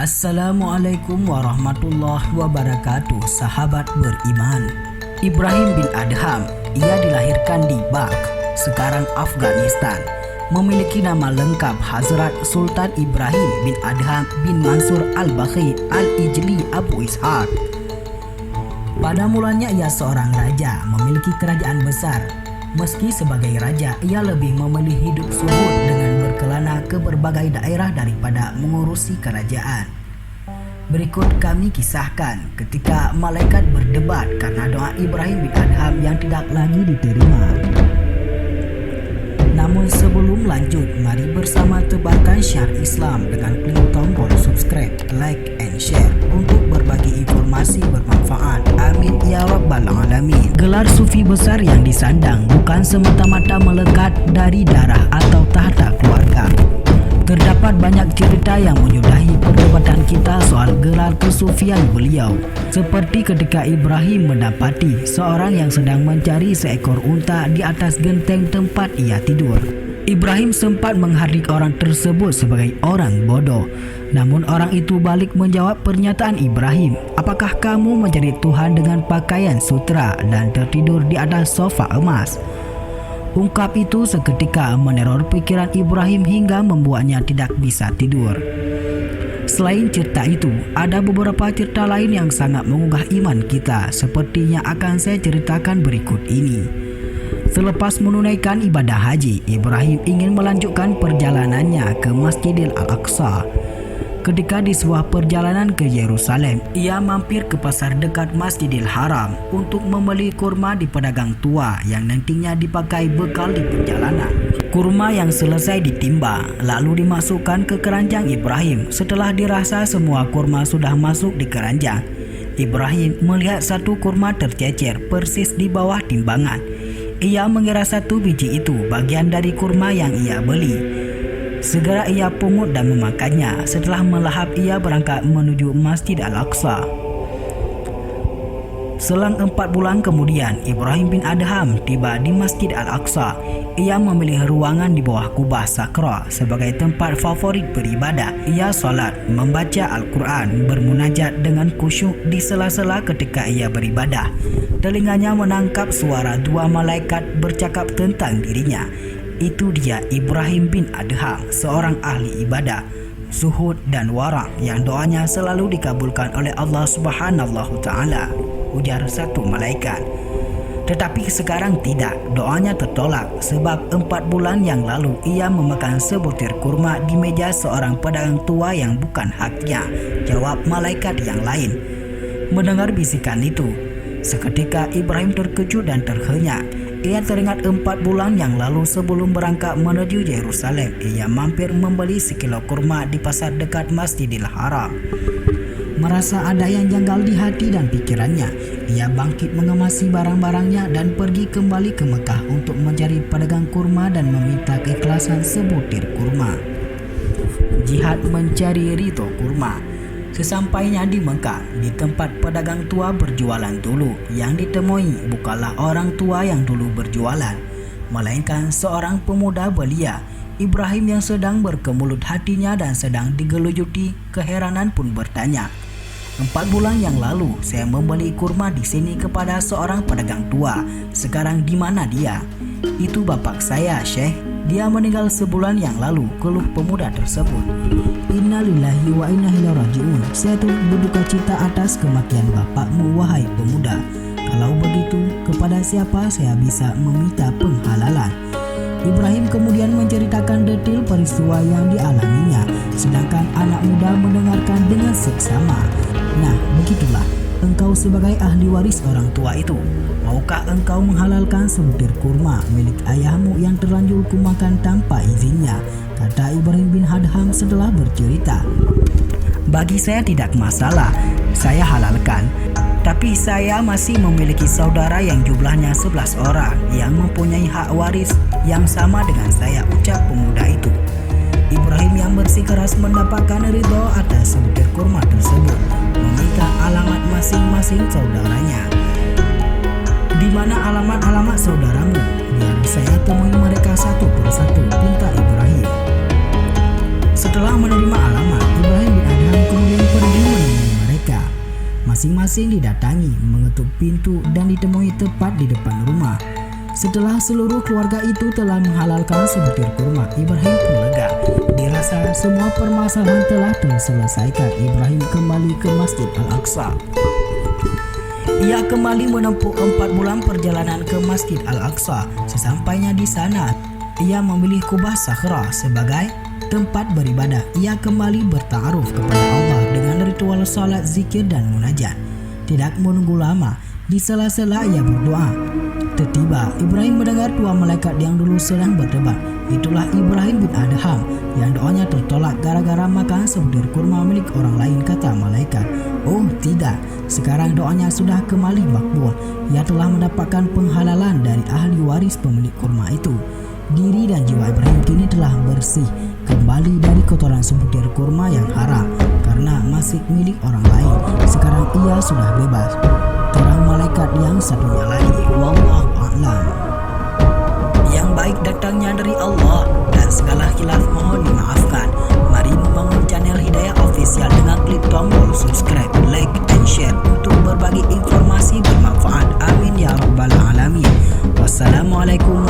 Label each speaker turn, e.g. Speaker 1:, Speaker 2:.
Speaker 1: Assalamualaikum warahmatullahi wabarakatuh, sahabat beriman. Ibrahim bin Adham, ia dilahirkan di Balkh, sekarang Afghanistan. Memiliki nama lengkap Hazrat Sultan Ibrahim bin Adham bin Mansur al-Bakhi al-Ijli Abu Ishaq. Pada mulanya ia seorang raja, memiliki kerajaan besar. Meski sebagai raja, ia lebih memilih hidup zuhud dengan berkelana ke berbagai daerah daripada mengurusi kerajaan. Berikut kami kisahkan ketika malaikat berdebat karena doa Ibrahim bin Adham yang tidak lagi diterima. Namun sebelum lanjut, mari bersama tebarkan syiar Islam dengan klik tombol subscribe, like, and share untuk berbagi informasi bermanfaat. Amin ya rabbal alamin. Gelar sufi besar yang disandang bukan semata-mata melekat dari darah atau tahta keluarga. Terdapat banyak cerita yang menyudahi perdebatan kita soal gelar kesufian beliau. Seperti ketika Ibrahim mendapati seorang yang sedang mencari seekor unta di atas genteng tempat ia tidur. Ibrahim sempat menghardik orang tersebut sebagai orang bodoh. Namun orang itu balik menjawab pernyataan Ibrahim, "Apakah kamu menjadi Tuhan dengan pakaian sutra dan tertidur di atas sofa emas?" Ungkap itu seketika meneror pikiran Ibrahim hingga membuatnya tidak bisa tidur. Selain cerita itu, ada beberapa cerita lain yang sangat menggugah iman kita, sepertinya akan saya ceritakan berikut ini. Selepas menunaikan ibadah haji, Ibrahim ingin melanjutkan perjalanannya ke Masjidil Al-Aqsa. Ketika di sebuah perjalanan ke Yerusalem, ia mampir ke pasar dekat Masjidil Haram untuk membeli kurma di pedagang tua yang nantinya dipakai bekal di perjalanan. Kurma yang selesai ditimba lalu dimasukkan ke keranjang Ibrahim. Setelah dirasa semua kurma sudah masuk di keranjang, Ibrahim melihat satu kurma tercecer persis di bawah timbangan. Ia mengira satu biji itu bagian dari kurma yang ia beli. Segera ia pungut dan memakannya. Setelah melahap, ia berangkat menuju Masjid Al-Aqsa. Selang 4 bulan kemudian, Ibrahim bin Adham tiba di Masjid Al-Aqsa. Ia memilih ruangan di bawah kubah sakra sebagai tempat favorit beribadah. Ia solat, membaca Al-Quran, bermunajat dengan khusyuk di sela-sela ketika ia beribadah. Telinganya menangkap suara 2 malaikat bercakap tentang dirinya. Itu dia Ibrahim bin Adham, seorang ahli ibadah, zuhud dan warang yang doanya selalu dikabulkan oleh Allah Subhanahu Ta'ala, ujar satu malaikat. Tetapi sekarang tidak, doanya tertolak sebab 4 bulan yang lalu ia memakan sebutir kurma di meja seorang pedagang tua yang bukan haknya, jawab malaikat yang lain. Mendengar bisikan itu, seketika Ibrahim terkejut dan terhenyak. Ia teringat 4 bulan yang lalu sebelum berangkat menuju Yerusalem, ia mampir membeli sekilo kurma di pasar dekat Masjidil Haram. Merasa ada yang janggal di hati dan pikirannya, ia bangkit mengemasi barang-barangnya dan pergi kembali ke Mekah untuk mencari pedagang kurma dan meminta keikhlasan sebutir kurma. Jihad mencari ridho kurma. Sesampainya di Mekah, di tempat pedagang tua berjualan dulu, yang ditemui bukanlah orang tua yang dulu berjualan, melainkan seorang pemuda belia. Ibrahim yang sedang berkemulut hatinya dan sedang digelujuti keheranan pun bertanya, 4 bulan yang lalu saya membeli kurma di sini kepada seorang pedagang tua. Sekarang di mana dia? Itu bapak saya, Syekh. Dia meninggal sebulan yang lalu, keluh pemuda tersebut. Innalillahi wa inna ilaihi raji'un. Saya turut berduka cita atas kematian bapakmu, wahai pemuda. Kalau begitu, kepada siapa saya bisa meminta penghalalan? Ibrahim kemudian menceritakan detail peristiwa yang dialaminya, sedangkan anak muda mendengarkan dengan seksama. Nah, begitulah engkau sebagai ahli waris orang tua itu. Maukah engkau menghalalkan sebutir kurma milik ayahmu yang terlanjur kumakan tanpa izinnya? Kata Ibrahim bin Adham setelah bercerita. Bagi saya tidak masalah, saya halalkan. Tapi saya masih memiliki saudara yang jumlahnya 11 orang yang mempunyai hak waris yang sama dengan saya, ucap pemuda itu. Ibrahim yang bersikeras mendapatkan ridho atas sebutir kurma tersebut, meminta alamat masing-masing saudaranya. Di mana alamat-alamat saudaramu? Biar saya temui mereka satu persatu, pinta Ibrahim. Setelah menerima alamat, Ibrahim bin Adham kemudian masing-masing didatangi, mengetuk pintu dan ditemui tepat di depan rumah. Setelah seluruh keluarga itu telah menghalalkan sebutir kurma, Ibrahim pun lega. Dirasa semua permasalahan telah terselesaikan. Ibrahim kembali ke Masjid Al-Aqsa. Ia kembali menempuh 4 bulan perjalanan ke Masjid Al-Aqsa. Sesampainya di sana, ia memilih Kubah Sakhra sebagai tempat beribadah. Ia kembali bertaaruf kepada Allah dengan ritual salat, zikir dan munajat. Tidak menunggu lama, di sela-sela ia berdoa. Tiba-tiba Ibrahim mendengar 2 malaikat yang dulu sedang berdebat. Itulah Ibrahim bin Adham yang doanya tertolak gara-gara makan sebutir kurma milik orang lain, kata malaikat. Oh tidak, sekarang doanya sudah kembali makbul. Ia telah mendapatkan penghalalan dari ahli waris pemilik kurma itu. Diri dan jiwa Ibrahim kini telah bersih kembali dari kotoran sebutir kurma yang haram karena masih milik orang lain. Sekarang ia sudah bebas. Terang malaikat yang satunya lagi. Wallahu a'lam. Yang baik datangnya dari Allah dan segala khilaf mohon dimaafkan. Mari membangun channel Hidayah Official dengan klik tombol subscribe, like, and share untuk berbagi informasi bermanfaat. Amin ya rabbal alamin. Wassalamualaikum